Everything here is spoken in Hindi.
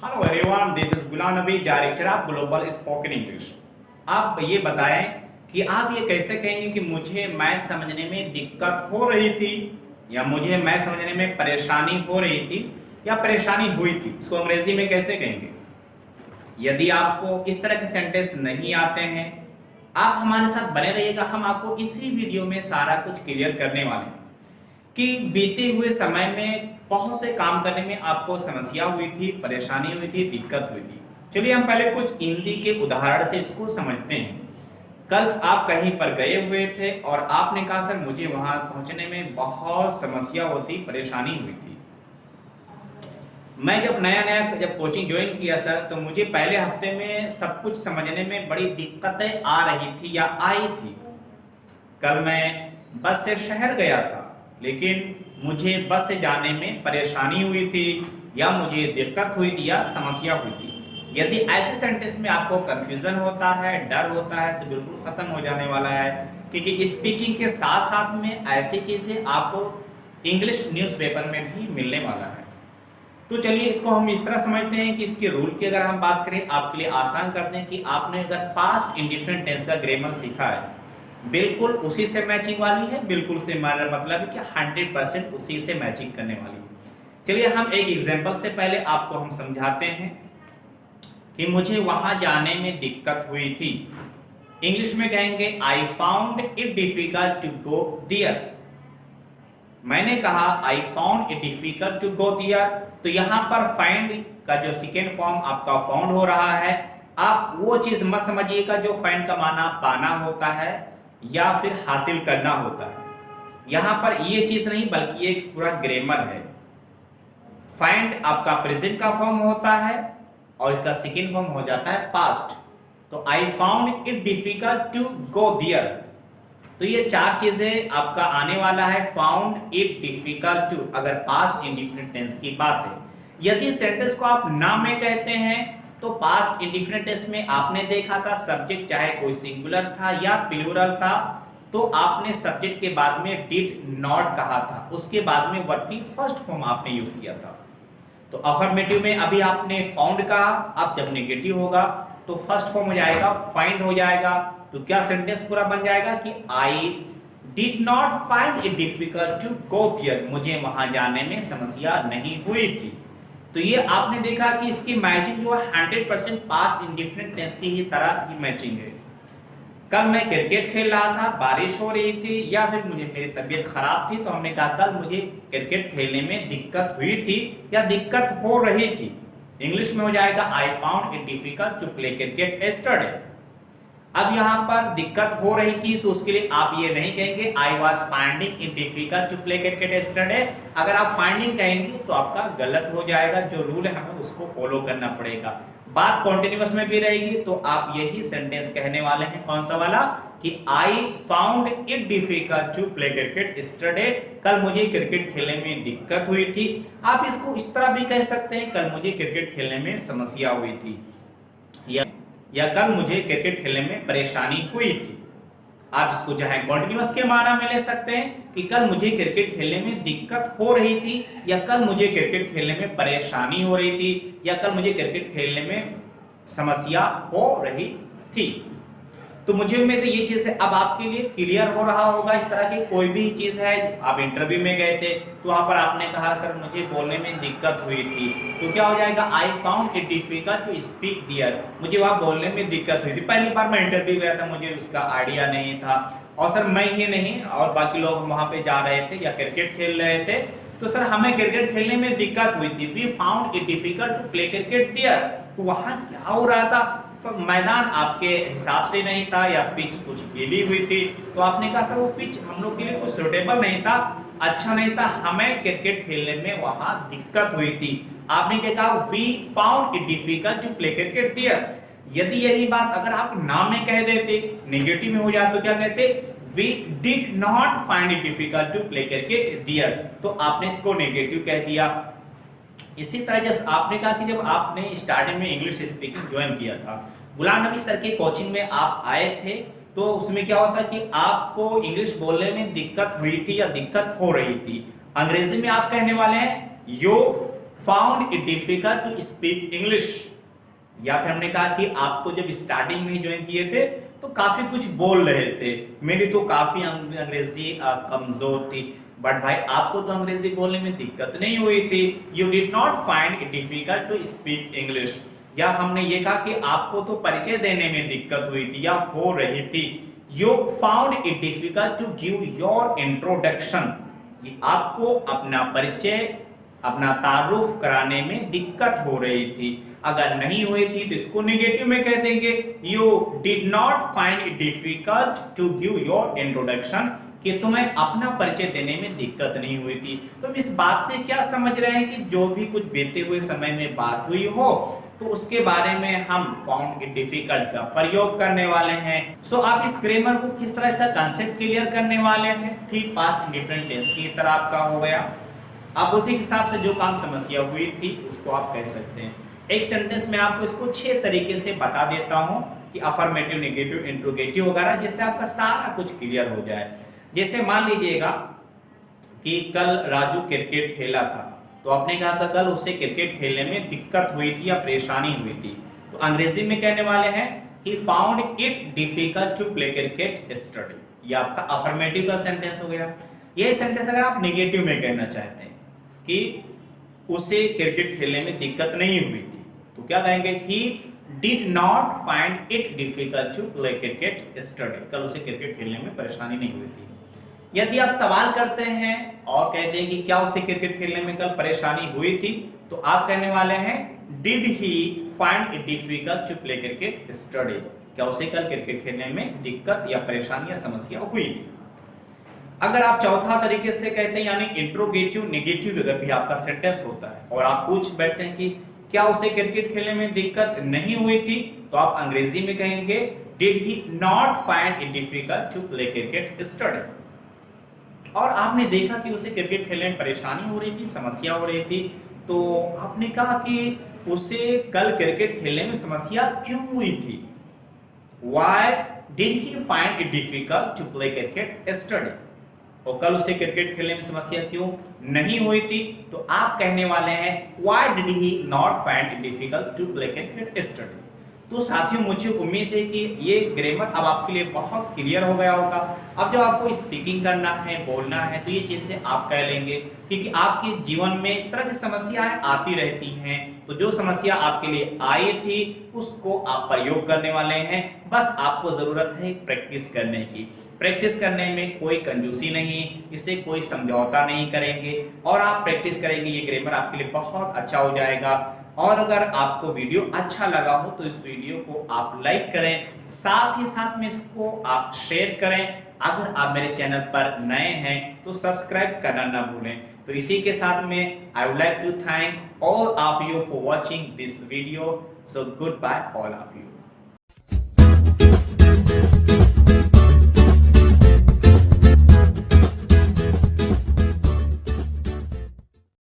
Hello everyone, this is Ghulam Nabi, director of global spoken English. आप ये बताएं कि आप ये कैसे कहेंगे कि मुझे मैथ समझने में दिक्कत हो रही थी, या मुझे मैथ समझने में परेशानी हो रही थी, या परेशानी हुई थी। इसको अंग्रेजी में कैसे कहेंगे? यदि आपको इस तरह के सेंटेंस नहीं आते हैं, आप हमारे साथ बने रहिएगा। हम आपको इसी वीडियो में सारा कुछ क्लियर करने वाले हैं कि बीते हुए समय में बहुत से काम करने में आपको समस्या हुई थी, परेशानी हुई थी, दिक्कत हुई थी। चलिए हम पहले कुछ हिंदी के उदाहरण से इसको समझते हैं। कल आप कहीं पर गए हुए थे और आपने कहा सर मुझे वहां पहुंचने में बहुत समस्या होती, परेशानी हुई थी। मैं जब नया नया जब कोचिंग ज्वाइन किया सर, तो मुझे पहले हफ्ते में सब कुछ समझने में बड़ी दिक्कतें आ रही थी या आई थी। कल मैं बस से शहर गया था, लेकिन मुझे बस से जाने में परेशानी हुई थी, या मुझे दिक्कत हुई थी, या समस्या हुई थी। यदि ऐसे सेंटेंस में आपको कंफ्यूजन होता है, डर होता है, तो बिल्कुल खत्म हो जाने वाला है, क्योंकि स्पीकिंग के साथ साथ में ऐसी चीजें आपको इंग्लिश न्यूज़पेपर में भी मिलने वाला है। तो चलिए इसको हम इस तरह समझते हैं कि इसके रूल की अगर हम बात करें, आपके लिए आसान करते हैं कि आपने अगर पास्ट इंडिफरेंट टेंस का ग्रामर सीखा है, बिल्कुल उसी से मैचिंग वाली है, बिल्कुल से हमारा मतलब है कि 100% उसी से मैचिंग करने वाली है। चलिए हम एक एग्जांपल से पहले आपको हम समझाते हैं कि मुझे वहां जाने में दिक्कत हुई थी। इंग्लिश में कहेंगे I found it difficult to go there. मैंने कहा I found it difficult to go there, तो यहां पर फाइंड का जो सेकेंड फॉर्म आपका फाउंड हो रहा है। आप वो चीज मत समझिएगा जो फाइंड का माना पाना होता है या फिर हासिल करना होता है। यहां पर ये चीज नहीं, बल्कि एक पूरा ग्रामर है। फाइंड आपका प्रेजेंट का फॉर्म होता है और इसका सेकेंड फॉर्म हो जाता है पास्ट। तो I found it difficult to go there, तो ये चार चीजें आपका आने वाला है। फाउंड इट डिफिकल्ट टू, अगर पास्ट इंडिफिनिट टेंस की बात है। यदि सेंटेंस को आप ना में कहते हैं, तो पास्ट इंडिफिनिट टेंस में आपने देखा था सब्जेक्ट चाहे कोई सिंगुलर था या प्लूरल था, तो आपने सब्जेक्ट के बाद में डिड नॉट कहा था, उसके बाद में वर्ब की फर्स्ट फॉर्म आपने यूज किया था। तो अफर्मेटिव में अभी आपने फाउंड कहा, अब जब नेगेटिव होगा तो फर्स्ट फॉर्म हो जाएगा फाइंड हो जाएगा। तो क्या सेंटेंस पूरा बन जाएगा कि I did not find it difficult to go there, मुझे वहां जाने में समस्या नहीं हुई थी। तो ये आपने देखा कि इसकी मैचिंग जो है 100% पास्ट इंडिफरेंट टेंस की ही तरह की मैचिंग है। कल मैं क्रिकेट खेल रहा था, बारिश हो रही थी, या फिर मुझे मेरी तबीयत खराब थी, तो हमने कहा कल मुझे क्रिकेट खेलने में दिक्कत हुई थी या दिक्कत हो रही थी। इंग्लिश में हो जाएगा I found it difficult to play cricket yesterday. अब यहाँ पर दिक्कत हो रही थी, तो उसके लिए आप ये नहीं कहेंगे I was finding it difficult to play cricket yesterday. अगर आप फाइंडिंग कहेंगे तो आपका गलत हो जाएगा, जो रूल है हमें उसको फॉलो करना पड़ेगा। बात कॉन्टिन्यूअस में भी रहेगी, तो आप यही सेंटेंस कहने वाले हैं, कौन सा वाला, कि I found it difficult to play cricket yesterday, कल मुझे क्रिकेट खेलने में दिक्कत हुई थी। आप इसको इस तरह भी कह सकते हैं, कल मुझे क्रिकेट खेलने में समस्या हुई थी, या कल मुझे क्रिकेट खेलने में परेशानी हुई थी। आप इसको चाहे कॉन्टिन्यूअस के माना में ले सकते हैं कि कल मुझे क्रिकेट खेलने में दिक्कत हो रही थी, या कल मुझे क्रिकेट खेलने में परेशानी हो रही थी, या कल मुझे क्रिकेट खेलने में समस्या हो रही थी। तो मुझे उम्मीद है ये चीज अब आपके लिए क्लियर हो रहा होगा। इस तरह की कोई भी चीज है, आप इंटरव्यू में गए थे तो वहां पर आपने कहा सर मुझे बोलने में दिक्कत हुई थी, तो क्या हो जाएगा I found it difficult to speak there, मुझे वहां बोलने में दिक्कत हुई थी। पहली बार मैं इंटरव्यू गया था, मुझे उसका आइडिया नहीं था, और सर मैं ही नहीं और बाकी लोग वहां पे जा रहे थे या क्रिकेट खेल रहे थे, तो सर हमें क्रिकेट खेलने में दिक्कत हुई थी। We found it difficult to play cricket there. तो वहां क्या हो रहा था, तो मैदान आपके हिसाब से नहीं था, या पिच कुछ गीली हुई थी, तो आपने कहा सर वो पिच हम लोग के लिए कुछ सुटेबल नहीं था, अच्छा नहीं था, हमें क्रिकेट खेलने में वहां दिक्कत हुई थी। आपने क्या कहा, we found it difficult to play cricket there. यदि यही बात अगर आप ना में कह देते, नेगेटिव में हो जाए, तो क्या कहते, we did not find it difficult to play cricket there, तो आपने इसको नेगेटिव कह दिया। इसी तरह जब आपने कहा कि जब आपने स्टार्टिंग में इंग्लिश स्पीकिंग ज्वाइन किया था, गुलाम नबी सर के कोचिंग में आप आए थे, तो उसमें क्या होता कि आपको इंग्लिश बोलने में दिक्कत हुई थी या दिक्कत हो रही थी। अंग्रेजी में आप कहने वाले हैं you found it difficult to speak English, या फिर हमने कहा कि आप तो जब स्टार्टिंग में ज्वाइन किए थे तो काफी कुछ बोल रहे थे, मेरी तो काफी अंग्रेजी कमजोर थी, बट भाई आपको तो अंग्रेजी बोलने में दिक्कत नहीं हुई थी। You did not find it difficult to speak English, या हमने ये कहा कि आपको तो परिचय देने में दिक्कत हुई थी या हो रही थी। You found it difficult to give your introduction, आपको अपना परिचय, अपना तारुफ कराने में दिक्कत हो रही थी। अगर नहीं हुई थी तो इसको नेगेटिव में कह देंगे, you did not find it difficult to give your introduction, कि तुम्हें अपना परिचय देने में दिक्कत नहीं हुई थी। तो इस बात से क्या समझ रहे हैं कि जो भी कुछ बीते हुए समय में बात हुई हो तो उसके बारे में हम फाउंड इट डिफिकल्ट का प्रयोग करने वाले हैं। सो आप इस ग्रामर को किस तरह से कंसेप्ट क्लियर करने वाले हैं, ठीक पास्ट इंडिफरेंट टेंस की तरह आपका हो गया। आप उसी हिसाब से जो काम समस्या हुई थी उसको आप कह सकते हैं। एक सेंटेंस में आपको इसको 6 तरीके से बता देता हूं कि अफर्मेटिव, नेगेटिव, इंट्रोगेटिव वगैरह, जिससे आपका सारा कुछ क्लियर हो जाए। जैसे मान लीजिएगा कि कल राजू क्रिकेट खेला था, तो आपने कहा था कल उसे क्रिकेट खेलने में दिक्कत हुई थी या परेशानी हुई थी, तो अंग्रेजी में कहने वाले हैं he found it difficult to play cricket yesterday। ये आपका अफर्मेटिव का सेंटेंस हो गया। ये सेंटेंस अगर आप नेगेटिव में कहना चाहते हैं कि उसे क्रिकेट खेलने में दिक्कत नहीं हुई थी, तो क्या कहेंगे, he did not find it difficult to play cricket yesterday, कल उसे क्रिकेट खेलने में परेशानी नहीं हुई थी। यदि आप सवाल करते हैं और कहते हैं कि क्या उसे क्रिकेट खेलने में कल परेशानी हुई थी, तो आप कहने वाले हैं did he find it difficult to play cricket yesterday, क्या उसे कल क्रिकेट खेलने में दिक्कत या परेशानी या समस्या हुई थी। अगर आप चौथा तरीके से कहते हैं यानी इंट्रोगेटिव नेगेटिव अगर भी आपका सेंटेंस होता है और आप पूछ बैठते हैं कि क्या उसे क्रिकेट खेलने में दिक्कत नहीं हुई थी, तो आप अंग्रेजी में कहेंगे did he not find it difficult to play cricket yesterday. और आपने देखा कि उसे क्रिकेट खेलने में परेशानी हो रही थी, समस्या हो रही थी, तो आपने कहा कि उसे कल क्रिकेट खेलने में समस्या क्यों हुई थी, Why did he find it difficult to play cricket yesterday? और कल उसे क्रिकेट खेलने में समस्या क्यों नहीं हुई थी, तो आप कहने वाले हैं Why did he not find it difficult to play cricket yesterday? तो साथियों मुझे उम्मीद है कि ये ग्रामर अब आपके लिए बहुत क्लियर हो गया होगा। अब जब आपको स्पीकिंग करना है, बोलना है, तो ये चीजें आप कह लेंगे, क्योंकि आपके जीवन में इस तरह की समस्याएं आती रहती हैं। तो जो समस्या आपके लिए आई थी उसको आप प्रयोग करने वाले हैं। बस आपको जरूरत है प्रैक्टिस करने की। प्रैक्टिस करने में कोई कंजूसी नहीं, इसे कोई समझौता नहीं करेंगे, और आप प्रैक्टिस करेंगे ये ग्रामर आपके लिए बहुत अच्छा हो जाएगा। और अगर आपको वीडियो अच्छा लगा हो तो इस वीडियो को आप लाइक करें, साथ ही साथ में इसको आप शेयर करें। अगर आप मेरे चैनल पर नए हैं तो सब्सक्राइब करना ना भूलें। तो इसी के साथ में I would like to thank all of you for watching this video. So good bye all of you.